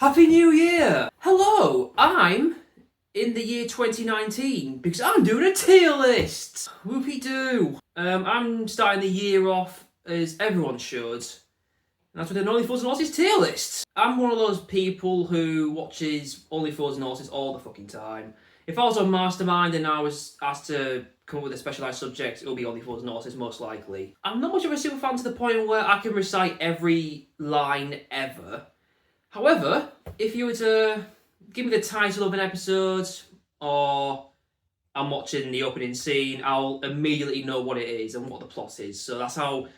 Happy New Year! Hello, I'm in the year 2019 because I'm doing a tier list. Whoopie doo. I'm starting the year off as everyone should. And that's with an Only Fools and Horses tier list. I'm one of those people who watches Only Fools and Horses all the fucking time. If I was on Mastermind and I was asked to come up with a specialised subject, it'll be Only Fools and Horses most likely. I'm not much of a super fan to the point where I can recite every line ever. However, if you were to give me the title of an episode, or I'm watching the opening scene, I'll immediately know what it is and what the plot is. So that's how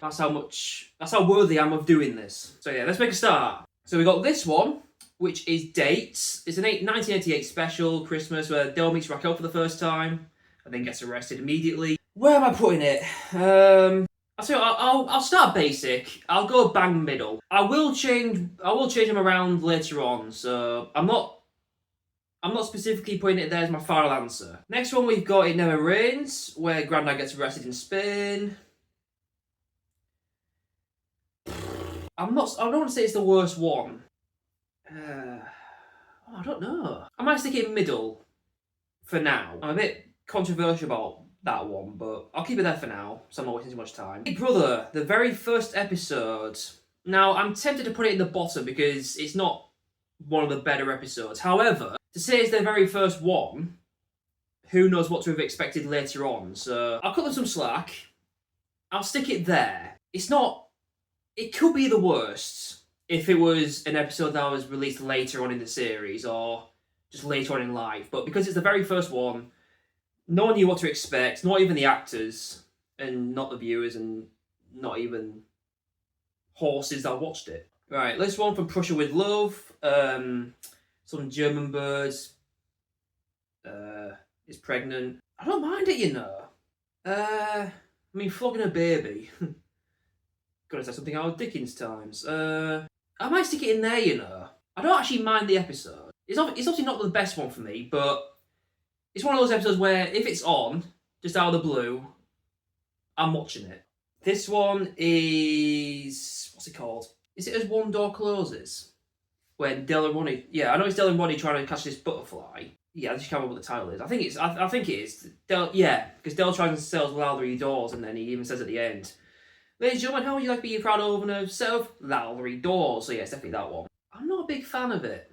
worthy I am of doing this. So yeah, let's make a start. So we got this one, which is Dates. It's an 1988 special, Christmas, where Dale meets Raquel for the first time and then gets arrested immediately. Where am I putting it? I'll start basic. I'll go bang middle. I will change them around later on. So I'm not specifically putting it there as my final answer. Next one we've got It Never Rains, where Grandad gets arrested in Spain. I don't want to say it's the worst one. I don't know. I might stick it in middle for now. I'm a bit controversial about that one, but I'll keep it there for now, so I'm not wasting too much time. Big Brother, the very first episode. Now, I'm tempted to put it in the bottom because it's not one of the better episodes. However, to say it's their very first one, who knows what to have expected later on, so I'll cut them some slack. I'll stick it there. It could be the worst if it was an episode that was released later on in the series, or just later on in life, but because it's the very first one, no one knew what to expect, not even the actors, and not the viewers, and not even horses that watched it. Right, this one from Prussia with Love. Some German birds. Is pregnant. I don't mind it, you know. Flogging a baby. Gotta say something out of Dickens times. I might stick it in there, you know. I don't actually mind the episode. It's obviously not the best one for me, but it's one of those episodes where if it's on, just out of the blue, I'm watching it. This one is... what's it called? Is it As One Door Closes? When Del and Ronnie... Yeah, I know it's Del and Ronnie trying to catch this butterfly. Yeah, I just can't remember what the title is. I think it is. Yeah, because Del tries to sell Lallery doors, and then he even says at the end, "Ladies and gentlemen, how would you like to be proud owner of self Lallery doors?" So yeah, it's definitely that one. I'm not a big fan of it.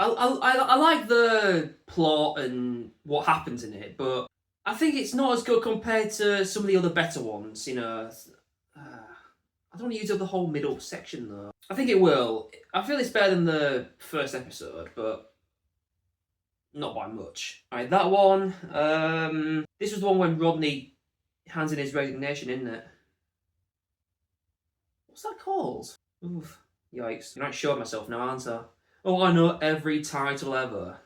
I like the plot and what happens in it, but I think it's not as good compared to some of the other better ones, you know. I don't want to use up the whole middle section, though. I think it will. I feel it's better than the first episode, but not by much. Alright, that one. This was the one when Rodney hands in his resignation, isn't it? What's that called? Oof. Yikes. I'm not sure myself now, aren't I? Oh, I know every title ever.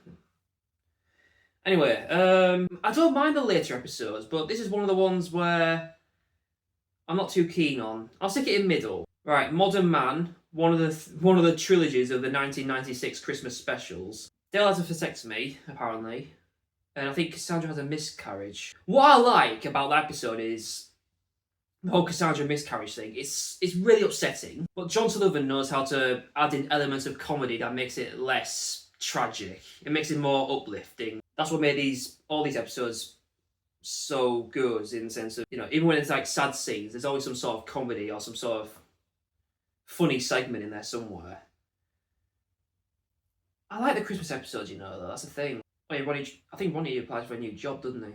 Anyway, I don't mind the later episodes, but this is one of the ones where I'm not too keen on. I'll stick it in middle. Right, Modern Man, one of the trilogies of the 1996 Christmas specials. Dale has a vasectomy, apparently, and I think Cassandra has a miscarriage. What I like about that episode is the whole Cassandra miscarriage thing. It's really upsetting, but John Sullivan knows how to add in elements of comedy that makes it less tragic. It makes it more uplifting. That's what made all these episodes so good, in the sense of, you know, even when it's like sad scenes, there's always some sort of comedy or some sort of funny segment in there somewhere. I like the Christmas episodes, you know, though. That's the thing. I think Ronnie applies for a new job, doesn't he?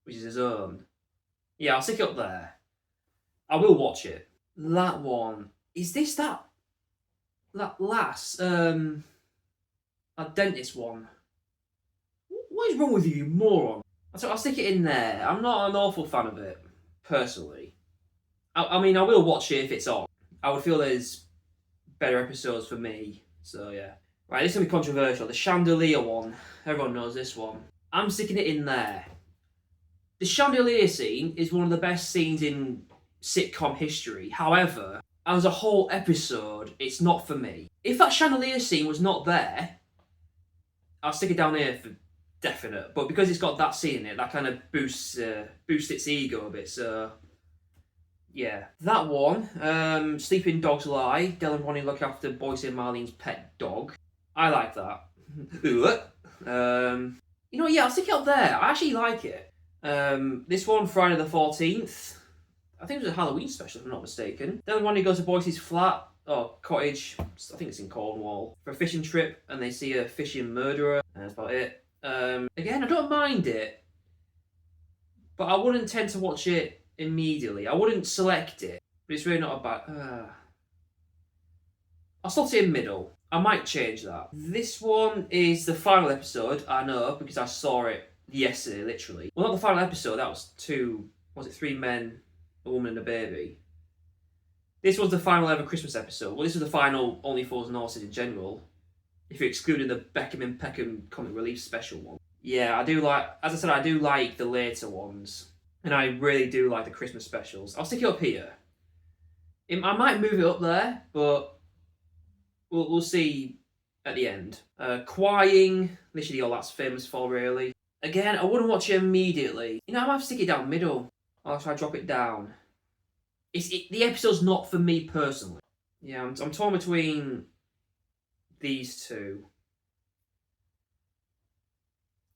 Which is his own. Yeah, I'll stick it up there. I will watch it. That one. Is this that last, that dentist one? What is wrong with you moron? I'll stick it in there. I'm not an awful fan of it, personally. I will watch it if it's on. I would feel there's better episodes for me, so yeah. Right, this is going to be controversial. The chandelier one. Everyone knows this one. I'm sticking it in there. The chandelier scene is one of the best scenes in sitcom history. However, as a whole episode, it's not for me. If that chandelier scene was not there, I'll stick it down here for definite. But because it's got that scene in it, that kind of boosts its ego a bit. So yeah, that one. Sleeping Dogs Lie. Del and Ronnie look after Boyce and Marlene's pet dog. I like that. Yeah, I'll stick it up there. I actually like it. This one, Friday the 14th. I think it was a Halloween special, if I'm not mistaken. Del and Ronnie goes to Boyce's flat or cottage. I think it's in Cornwall for a fishing trip, and they see a fishing murderer. And that's about it. Again, I don't mind it, but I wouldn't tend to watch it immediately. I wouldn't select it, but it's really not a bad. I'll slot it in middle. I might change that. This one is the final episode. I know because I saw it yesterday, literally. Well, not the final episode. That was three men, a woman, and a baby. This was the final ever Christmas episode. Well, this was the final Only Fools and Horses in general, if you're excluding the Beckham and Peckham comic relief special one. Yeah, I do like, as I said, I do like the later ones. And I really do like the Christmas specials. I'll stick it up here. I might move it up there, but we'll see at the end. Crying, literally all that's famous for, really. Again, I wouldn't watch it immediately. I might stick it down middle. I'll try to drop it down. The episode's not for me personally. Yeah, I'm torn between these two.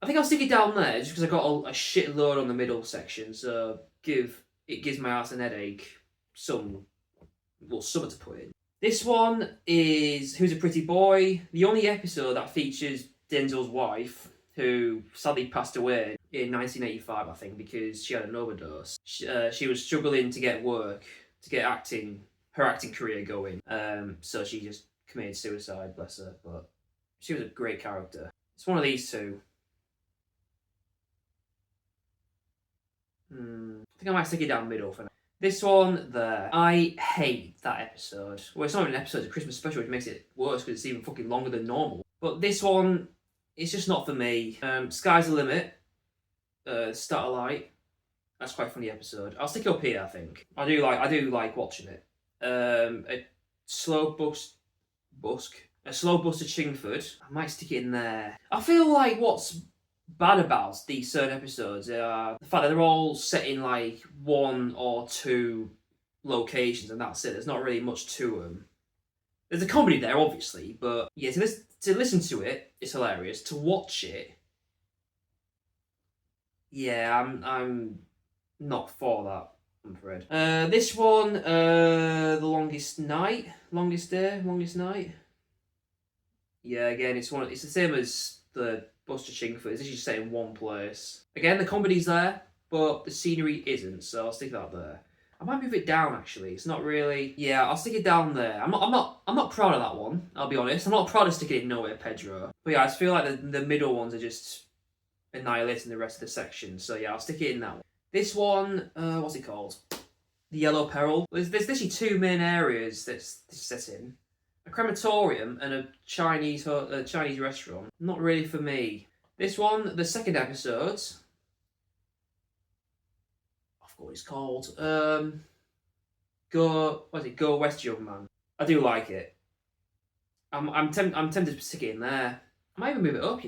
I think I'll stick it down there just because I got a shitload on the middle section, so it gives my ass an headache. Something to put in. This one is Who's a Pretty Boy, the only episode that features Denzel's wife, who sadly passed away in 1985, I think, because she had an overdose. She was struggling to get work, to get her acting career going. So she just committed suicide, bless her. But she was a great character. It's one of these two. I think I might stick it down middle for now. This one there. I hate that episode. Well, it's not even an episode, it's a Christmas special, which makes it worse because it's even fucking longer than normal. But this one, it's just not for me. Sky's the Limit. Starlight. That's quite a funny episode. I'll stick it up here, I think. I do like watching it. A slow bus to Chingford. I might stick it in there. I feel like what's bad about these certain episodes are the fact that they're all set in like one or two locations and that's it. There's not really much to them. There's a comedy there, obviously, but yeah, to listen to it, it's hilarious. To watch it, yeah, I'm not for that, I'm afraid. This one, The Longest Night. Yeah, again, it's the same as the Buster Chingford. It's just set in one place. Again, the comedy's there, but the scenery isn't, so I'll stick that there. I might move it down, actually. It's not really... Yeah, I'll stick it down there. I'm not proud of that one, I'll be honest. I'm not proud of sticking it nowhere, Pedro. But yeah, I just feel like the middle ones are just annihilating the rest of the section. So yeah, I'll stick it in that one. This one, what's it called? The Yellow Peril. There's literally two main areas that's set in. A crematorium and a Chinese restaurant. Not really for me. This one, the second episode... what it's called. Go West, Young Man. I do like it. I'm tempted to stick it in there. I might even move it up,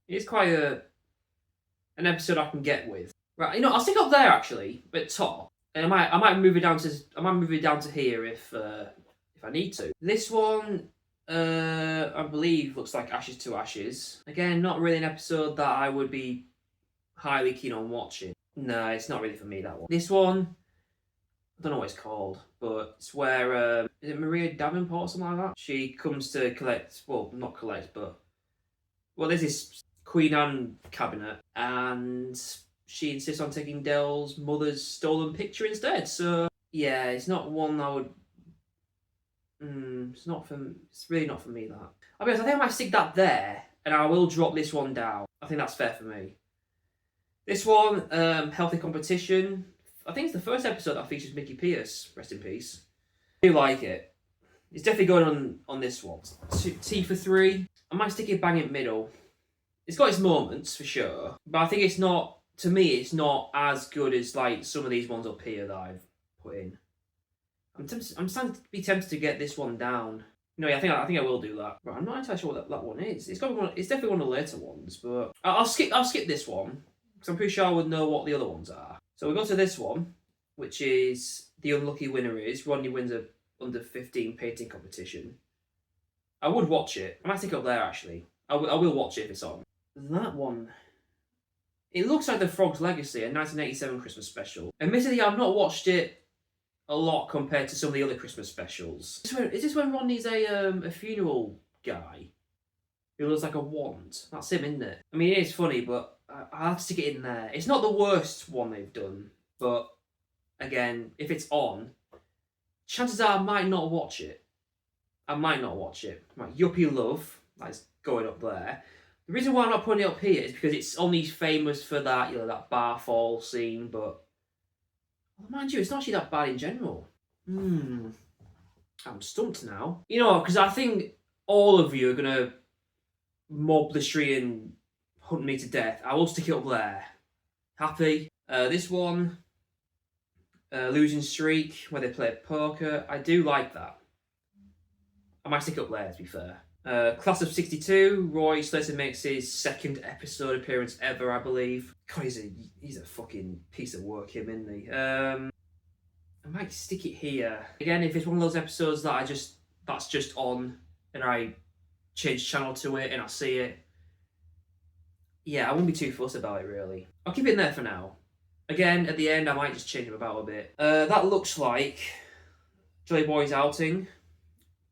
It's quite an episode I can get with. Right, I'll stick it up there actually, at top. And I might move it down to here if I need to. This one I believe looks like Ashes to Ashes. Again, not really an episode that I would be highly keen on watching. No, it's not really for me, that one. This one, I don't know what it's called, but it's where, is it Maria Davenport or something like that? She comes to collect, well, not collect, but... Well, there's this Queen Anne cabinet, and she insists on taking Del's mother's stolen picture instead, so... Yeah, it's not one I would... It's really not for me, that. I mean, I think I might stick that there, and I will drop this one down. I think that's fair for me. This one, Healthy Competition. I think it's the first episode that features Mickey Pierce. Rest in peace. I do like it. It's definitely going on this one. T for 3. I might stick it bang in middle. It's got its moments, for sure. But I think it's not, to me, it's not as good as like some of these ones up here that I've put in. I'm starting to be tempted to get this one down. No, yeah, I think I will do that. But I'm not entirely sure what that one is. It's definitely one of the later ones, but I'll skip this one. Because I'm pretty sure I would know what the other ones are. So we go to this one. which is the unlucky winner is Rodney wins a under 15 painting competition. I would watch it. I might stick it up there actually. I will watch it if it's on. That one. It looks like The Frog's Legacy, a 1987 Christmas special. Admittedly, I've not watched it a lot compared to some of the other Christmas specials. Is this when Rodney's a funeral guy who looks like a wand? That's him, isn't it? I mean, it is funny, but I have to stick it in there. It's not the worst one they've done, but again, if it's on, chances are I might not watch it. Right, Yuppie Love, that's going up there. The reason why I'm not putting it up here is because it's only famous for that, that bar fall scene, but well, mind you, it's not actually that bad in general. I'm stumped now. You know, because I think all of you are gonna mob the street and hunt me to death. I will stick it up there. Happy. This one, Losing Streak, where they play poker. I do like that. I might stick it up there, to be fair. Class of 62, Roy Slater makes his second episode appearance ever, I believe. God, he's a fucking piece of work, him, isn't he? I might stick it here. Again, if it's one of those episodes that's just on, and I change channel to it, and I see it, yeah, I won't be too fussed about it, really. I'll keep it in there for now. Again, at the end, I might just change them about a bit. That looks like Jolly Boy's outing.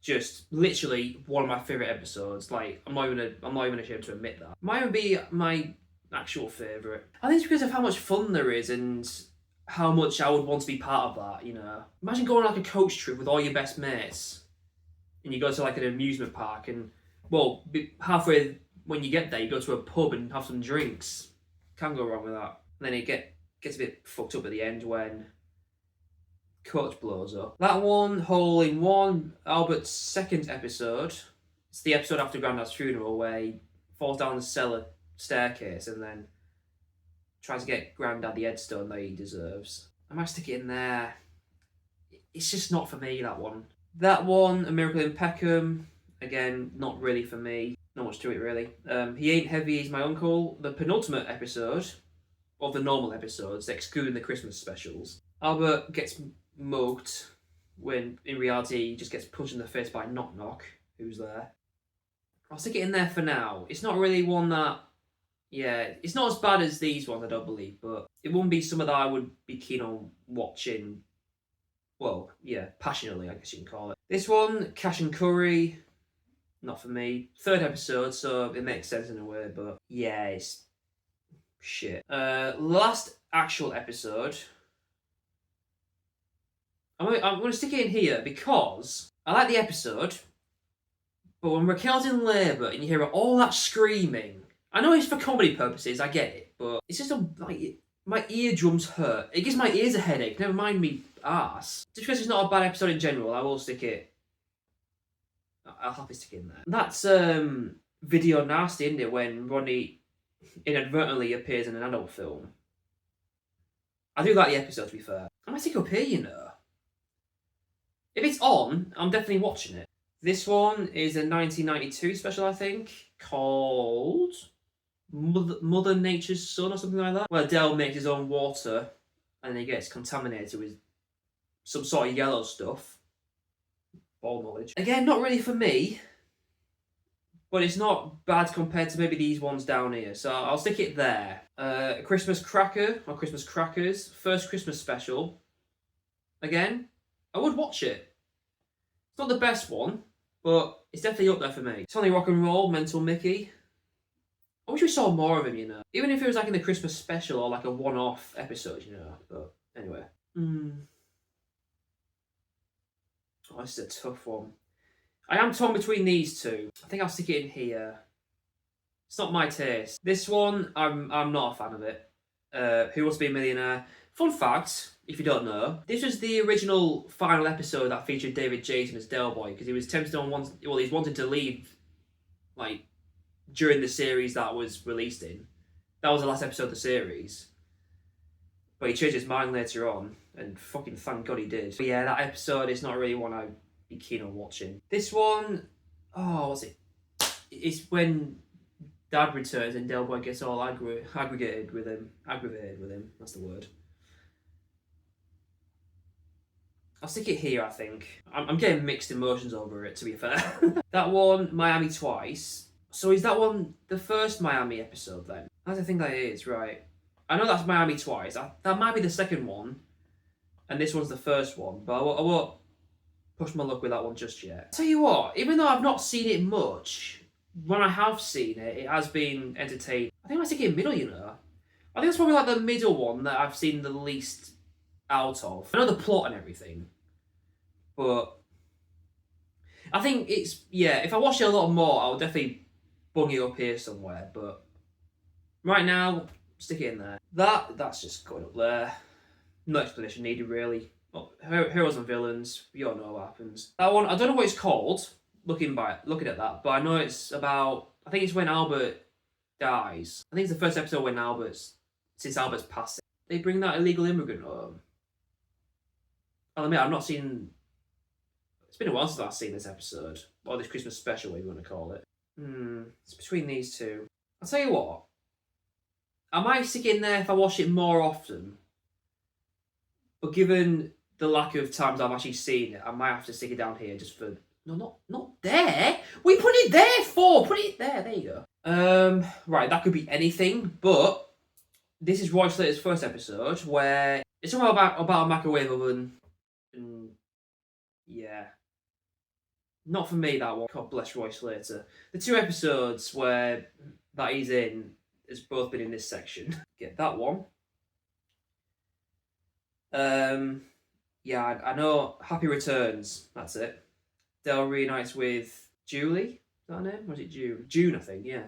Just literally one of my favourite episodes. Like, I'm not even ashamed to admit that. Might even be my actual favourite. I think it's because of how much fun there is and how much I would want to be part of that, Imagine going on like a coach trip with all your best mates and you go to like an amusement park and, well, halfway when you get there, you go to a pub and have some drinks. Can't go wrong with that. And then it gets a bit fucked up at the end when coach blows up. That one, Hole in One, Albert's second episode. It's the episode after Grandad's funeral where he falls down the cellar staircase and then tries to get Grandad the headstone that he deserves. I might stick it in there. It's just not for me, that one. That one, A Miracle in Peckham. Again, not really for me. Not much to it, really. He Ain't Heavy, He's My Uncle. The penultimate episode, of the normal episodes, excluding the Christmas specials. Albert gets mugged when in reality he just gets punched in the face by Knock Knock, who's there. I'll stick it in there for now. It's not really one that, it's not as bad as these ones, I don't believe, but it wouldn't be something that I would be keen on watching, passionately, I guess you can call it. This one, Cash and Curry, not for me. Third episode, so it makes sense in a way, but yeah, it's shit. Last actual episode, I'm going to stick it in here because I like the episode, but when Raquel's in labour and you hear all that screaming, I know it's for comedy purposes, I get it, but it's just my eardrums hurt. It gives my ears a headache, never mind me arse. Just because it's not a bad episode in general, I will stick it. I'll happily stick it in there. That's Video Nasty, isn't it, when Rodney inadvertently appears in an adult film. I do like the episode, to be fair. I might stick it up here, If it's on, I'm definitely watching it. This one is a 1992 special, I think, called Mother Nature's Son or something like that. Where Del makes his own water and he gets contaminated with some sort of yellow stuff. Ball knowledge. Again, not really for me, but it's not bad compared to maybe these ones down here, so I'll stick it there. Christmas Cracker, or Christmas Crackers, first Christmas special. Again, I would watch it. It's not the best one, but it's definitely up there for me. Sonny Rock and Roll, Mental Mickey. I wish we saw more of him, Even if it was like in the Christmas special or like a one-off episode, But anyway. Oh, this is a tough one. I am torn between these two. I think I'll stick it in here. It's not my taste. This one, I'm not a fan of it. Who Wants to Be a Millionaire? Fun fact, if you don't know, this was the original final episode that featured David Jason as Del Boy because he was tempted on he's wanted to leave, like, during the series that was released in. That was the last episode of the series. But he changed his mind later on, and fucking thank God he did. But yeah, that episode is not really one I'd be keen on watching. This one, what's it? It's when Dad returns and Del Boy gets all aggravated with him. That's the word. I'll stick it here, I think. I'm getting mixed emotions over it, to be fair. That one, Miami Twice. So is that one the first Miami episode then? I don't think that is, right. I know that's Miami Twice. That might be the second one, and this one's the first one, but I won't push my luck with that one just yet. Tell you what, even though I've not seen it much, when I have seen it, it has been entertaining. I think I stick it in middle, you know. I think it's probably like the middle one that I've seen the least out of. I know the plot and everything, but I think it's, yeah, if I watch it a lot more, I'll definitely bung it up here somewhere, but right now, stick it in there. That's just going up there. No explanation needed, really. Well, heroes and villains, you all know what happens. That one, I don't know what it's called, looking at that, but I know it's about, I think it's when Albert dies. I think it's the first episode when since Albert's passing. They bring that illegal immigrant home. I'll admit, I've not seen, it's been a while since I've seen this episode, or this Christmas special, whatever you want to call it. It's between these two. I'll tell you what, I might stick it in there if I watch it more often, but given the lack of times I've actually seen it, I might have to stick it down here just for... No, not there! We put it there for! Put it there, there you go. Right, that could be anything, but this is Roy Slater's first episode, where it's all about a microwave oven, and yeah. Not for me, that one. God bless Roy Slater. The two episodes where that he's in has both been in this section. Get that one. Yeah, I know. Happy Returns. That's it. Dell reunites with Julie. Is that her name? Or is it June? June, I think. Yeah.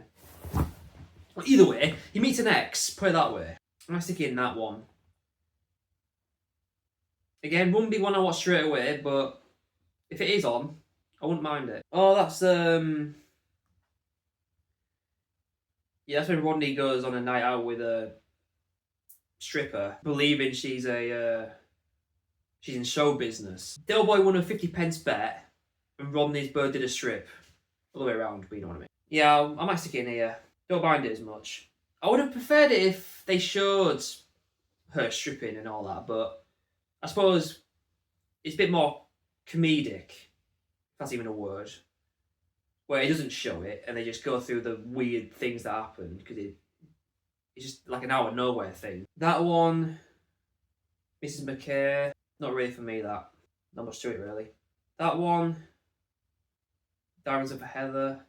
Well, either way, he meets an ex. Put it that way. I might stick in that one. Again, wouldn't be one I watch straight away, but if it is on, I wouldn't mind it. Oh, that's yeah, that's when Rodney goes on a night out with a stripper, believing she's in show business. Del Boy won a 50p bet, and Rodney's bird did a strip. All the way around, but you know what I mean. Yeah, I might stick it in here. Don't mind it as much. I would have preferred it if they showed her stripping and all that, but I suppose it's a bit more comedic, if that's even a word, where it doesn't show it and they just go through the weird things that happen because it's just like an out of nowhere thing. That one, Mrs. McKay, not really for me. That not much to it really. That one, Diamonds of Heather.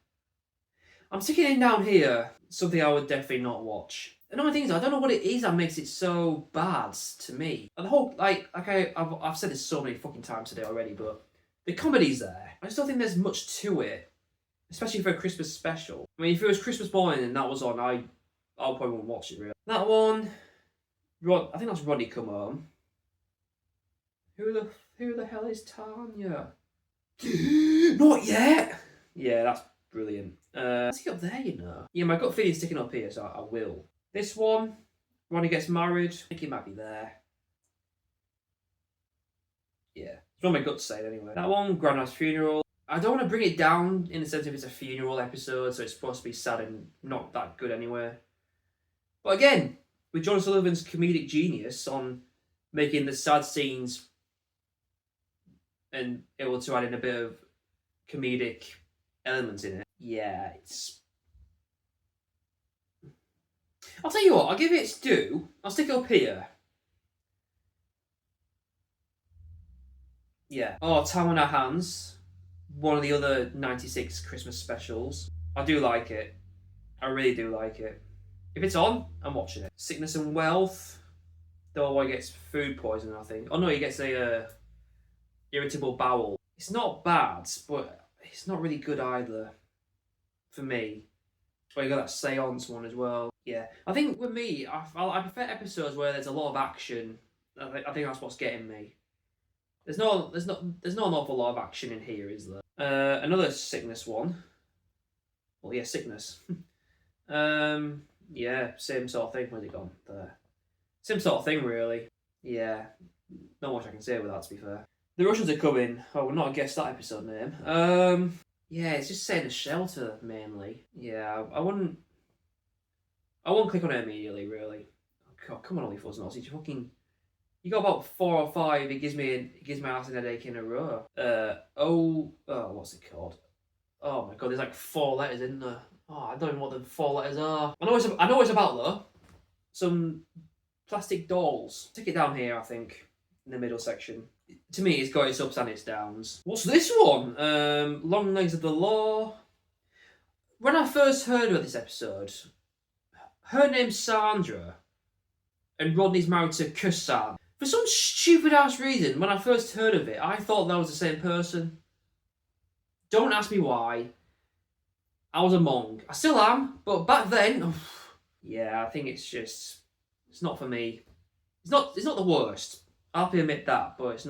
I'm sticking it down here. Something I would definitely not watch. Another thing is, I don't know what it is that makes it so bad to me. The whole I've said this so many fucking times today already, but the comedy's there. I just don't think there's much to it, especially for a Christmas special. I mean, if it was Christmas morning and that was on, I probably wouldn't watch it really. That one, I think that's Rodney Come Home. Who the hell is Tanya? Not yet. Yeah, that's brilliant. Let's get up there, you know. Yeah, my gut feeling's sticking up here, so I will. This one, Ronnie Gets Married. I think it might be there. Yeah, it's what my gut's saying anyway. That one, Grandma's Funeral. I don't want to bring it down in the sense of it's a funeral episode, so it's supposed to be sad and not that good anyway. But again, with John Sullivan's comedic genius on making the sad scenes and able to add in a bit of comedic elements in it. Yeah, it's... I'll tell you what, I'll give it its due. I'll stick it up here. Yeah. Oh, Time on Our Hands. One of the other 96 Christmas specials. I do like it. I really do like it. If it's on, I'm watching it. Sickness and Wealth. Doorway gets food poisoning, I think. Oh no, he gets a irritable bowel. It's not bad, but it's not really good either. For me. Well, you got that seance one as well. Yeah. I think with me, I prefer episodes where there's a lot of action. I think that's what's getting me. There's not an awful lot of action in here, is there? Another sickness one. Well, yeah, sickness. Yeah, same sort of thing. Where's it gone? There. Same sort of thing, really. Yeah, not much I can say with that, to be fair. The Russians Are Coming. Oh, we're not guessed that episode name. Yeah, it's just saying a shelter mainly. Yeah, I wouldn't click on it immediately, really. God, come on, Ollie Fuzz, you fucking You got about 4 or 5. It gives me ass an headache in a row. What's it called? Oh my god, there's like 4 letters in there. Oh, I don't even know what the 4 letters are. I know it's about though. Some plastic dolls. Stick it down here, I think, in the middle section. To me, it's got its ups and its downs. What's this one? Long Legs of the Law. When I first heard about this episode, her name's Sandra, and Rodney's married to Kusan. For some stupid ass reason, when I first heard of it, I thought that was the same person. Don't ask me why. I was a Hmong. I still am, but back then, yeah, I think it's not for me. It's not the worst. I'll have to admit that, but it's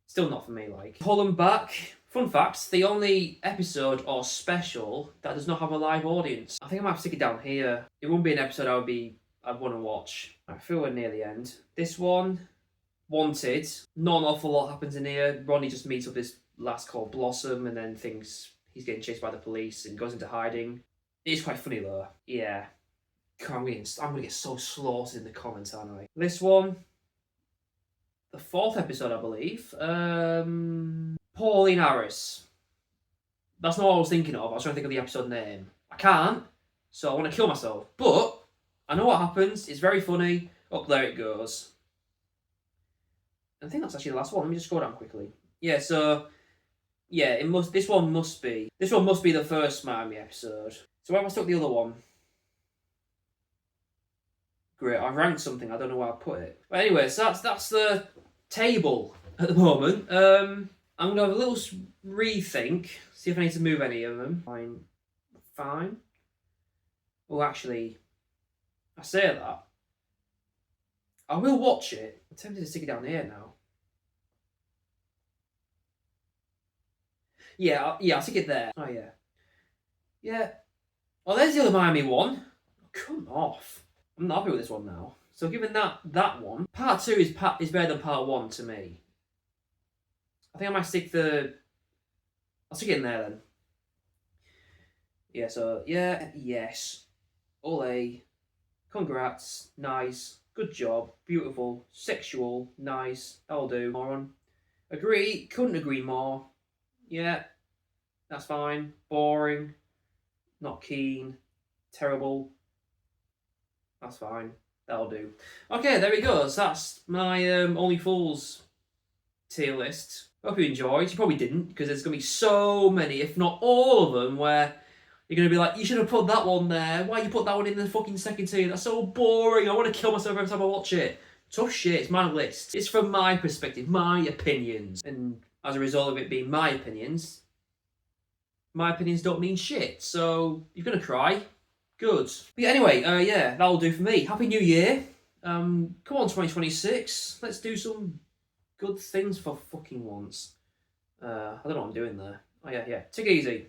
still not for me. Like, Holland back. Fun fact: the only episode or special that does not have a live audience. I think I might have to stick it down here. It wouldn't be an episode I'd want to watch. I feel we're near the end. This one, Wanted. Not an awful lot happens in here. Ronnie just meets up this lass called Blossom, and then thinks he's getting chased by the police and goes into hiding. It is quite funny though. Yeah. God, I'm gonna get so slaughtered in the comments, aren't I? This one, the 4th episode, I believe. Pauline Harris. That's not what I was thinking of. I was trying to think of the episode name. I can't, so I want to kill myself. But I know what happens. It's very funny. Up there it goes. I think that's actually the last one. Let me just scroll down quickly. Yeah, so yeah, this one must be the first Miami episode. So where have I stuck the other one? Great, I've ranked something, I don't know where I put it. But anyway, so that's the table at the moment. I'm gonna have a little rethink, see if I need to move any of them. Fine. Well, actually, I say that. I will watch it. I'm tempted to stick it down here now. Yeah, I'll stick it there. Oh, yeah. Yeah. Oh, there's the other Miami one. Come off. I'm not happy with this one now. So given that one, part 2 is better than part 1 to me. I think I might stick I'll stick it in there then. Yeah, so, yeah, yes. Ole. Congrats. Nice. Good job. Beautiful. Sexual. Nice. That'll do. Moron. Agree. Couldn't agree more. Yeah. That's fine. Boring. Not keen. Terrible. That's fine. That'll do. Okay, there we go. So that's my Only Fools tier list. Hope you enjoyed. You probably didn't, because there's going to be so many, if not all of them, where you're going to be like, you should have put that one there. Why you put that one in the fucking second tier? That's so boring. I want to kill myself every time I watch it. Tough shit. It's my list. It's from my perspective, my opinions. And as a result of it being my opinions don't mean shit. So, you're going to cry. Good. But yeah, anyway, yeah, that'll do for me. Happy New Year. Come on, 2026. Let's do some good things for fucking once. I don't know what I'm doing there. Oh, yeah. Take it easy.